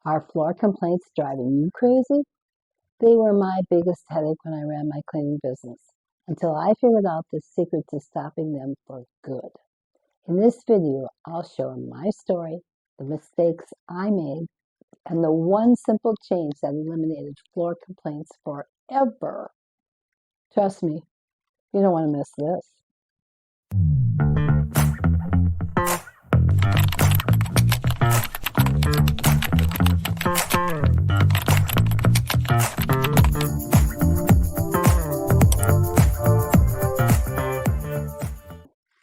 Are floor complaints driving you crazy? They were my biggest headache when I ran my cleaning business, until I figured out the secret to stopping them for good. In this video, I'll show my story, the mistakes I made, and the one simple change that eliminated floor complaints forever. Trust me, you don't want to miss this.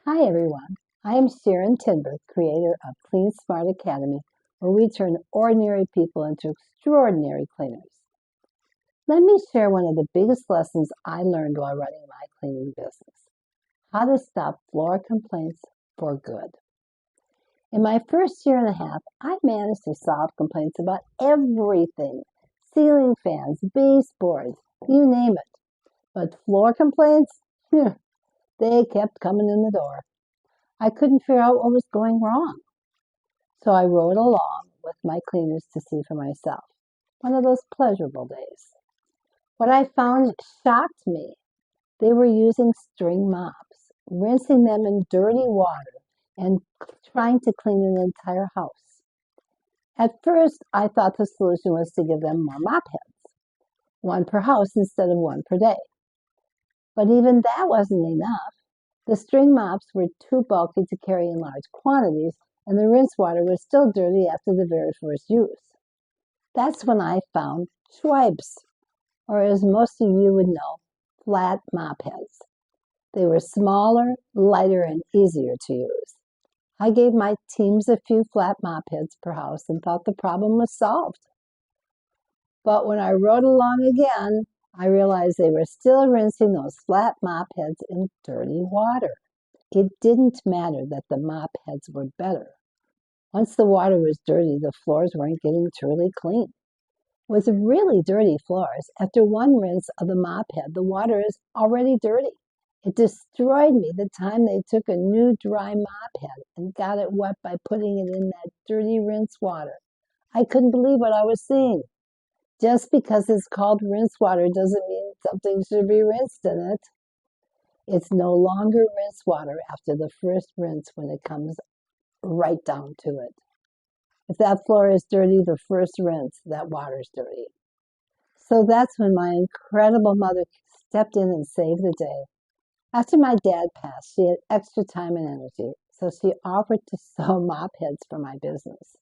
Hi everyone, I am Sharon Tinberth, creator of Clean Smart Academy, where we turn ordinary people into extraordinary cleaners. Let me share one of the biggest lessons I learned while running my cleaning business: how to stop floor complaints for good. In my first year and a half, I managed to solve complaints about everything: ceiling fans, baseboards, you name it. But floor complaints? They kept coming in the door. I couldn't figure out what was going wrong. So I rode along with my cleaners to see for myself. One of those pleasurable days. What I found shocked me. They were using string mops, rinsing them in dirty water, and trying to clean an entire house. At first, I thought the solution was to give them more mop heads, one per house instead of one per day. But even that wasn't enough. The string mops were too bulky to carry in large quantities, and the rinse water was still dirty after the very first use. That's when I found swipes, or as most of you would know, flat mop heads. They were smaller, lighter, and easier to use. I gave my teams a few flat mop heads per house and thought the problem was solved. But when I rode along again, I realized they were still rinsing those flat mop heads in dirty water. It didn't matter that the mop heads were better. Once the water was dirty, the floors weren't getting truly clean. With really dirty floors, after one rinse of the mop head, the water is already dirty. It destroyed me the time they took a new dry mop head and got it wet by putting it in that dirty rinse water. I couldn't believe what I was seeing. Just because it's called rinse water doesn't mean something should be rinsed in it. It's no longer rinse water after the first rinse when it comes right down to it. If that floor is dirty, the first rinse, that water's dirty. So that's when my incredible mother stepped in and saved the day. After my dad passed, she had extra time and energy, so she offered to sew mop heads for my business.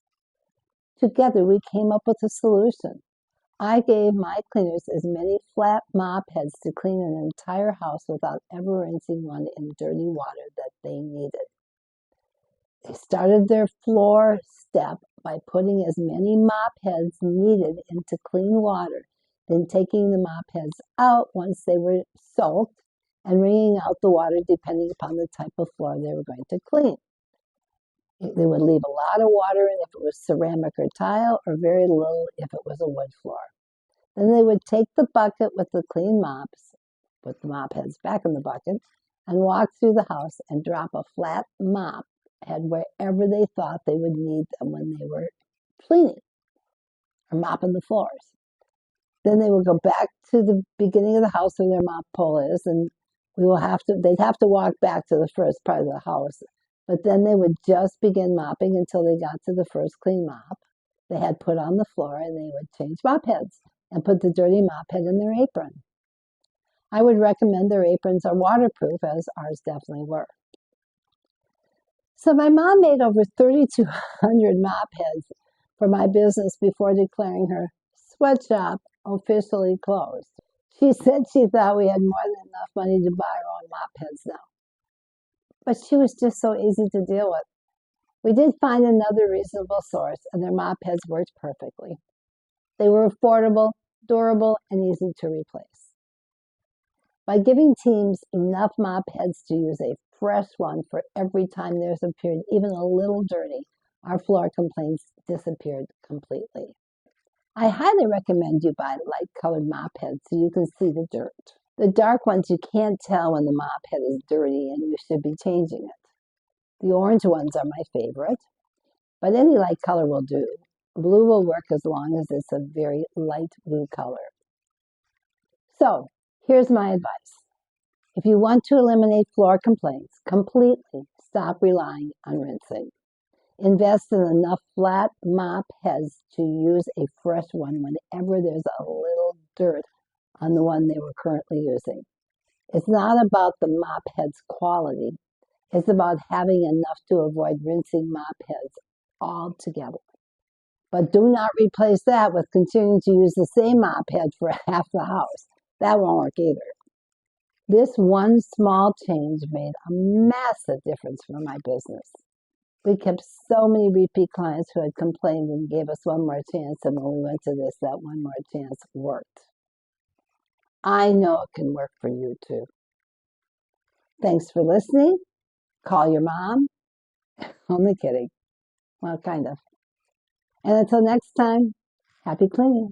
Together, we came up with a solution. I gave my cleaners as many flat mop heads to clean an entire house without ever rinsing one in dirty water that they needed. They started their floor step by putting as many mop heads needed into clean water, then taking the mop heads out once they were soaked and wringing out the water depending upon the type of floor they were going to clean. They would leave a lot of water in if it was ceramic or tile, or very little if it was a wood floor. Then they would take the bucket with the clean mops, put the mop heads back in the bucket, and walk through the house and drop a flat mop head wherever they thought they would need them when they were cleaning or mopping the floors. Then they would go back to the beginning of the house where their mop pole is, and they'd have to walk back to the first part of the house. But then they would just begin mopping until they got to the first clean mop they had put on the floor, and they would change mop heads and put the dirty mop head in their apron. I would recommend their aprons are waterproof, as ours definitely were. So my mom made over 3,200 mop heads for my business before declaring her sweatshop officially closed. She said she thought we had more than enough money to buy our own mop heads now. But she was just so easy to deal with. We did find another reasonable source, and their mop heads worked perfectly. They were affordable, durable, and easy to replace. By giving teams enough mop heads to use a fresh one for every time theirs appeared even a little dirty, our floor complaints disappeared completely. I highly recommend you buy light-colored mop heads so you can see the dirt. The dark ones you can't tell when the mop head is dirty and you should be changing it. The orange ones are my favorite, but any light color will do. Blue will work as long as it's a very light blue color. So here's my advice. If you want to eliminate floor complaints completely, stop relying on rinsing. Invest in enough flat mop heads to use a fresh one whenever there's a little dirt on the one they were currently using. It's not about the mop head's quality. It's about having enough to avoid rinsing mop heads altogether. But do not replace that with continuing to use the same mop head for half the house. That won't work either. This one small change made a massive difference for my business. We kept so many repeat clients who had complained and gave us one more chance, and when we went to this, that one more chance worked. I know it can work for you too. Thanks for listening. Call your mom. Only kidding. Well, kind of. And until next time, happy cleaning.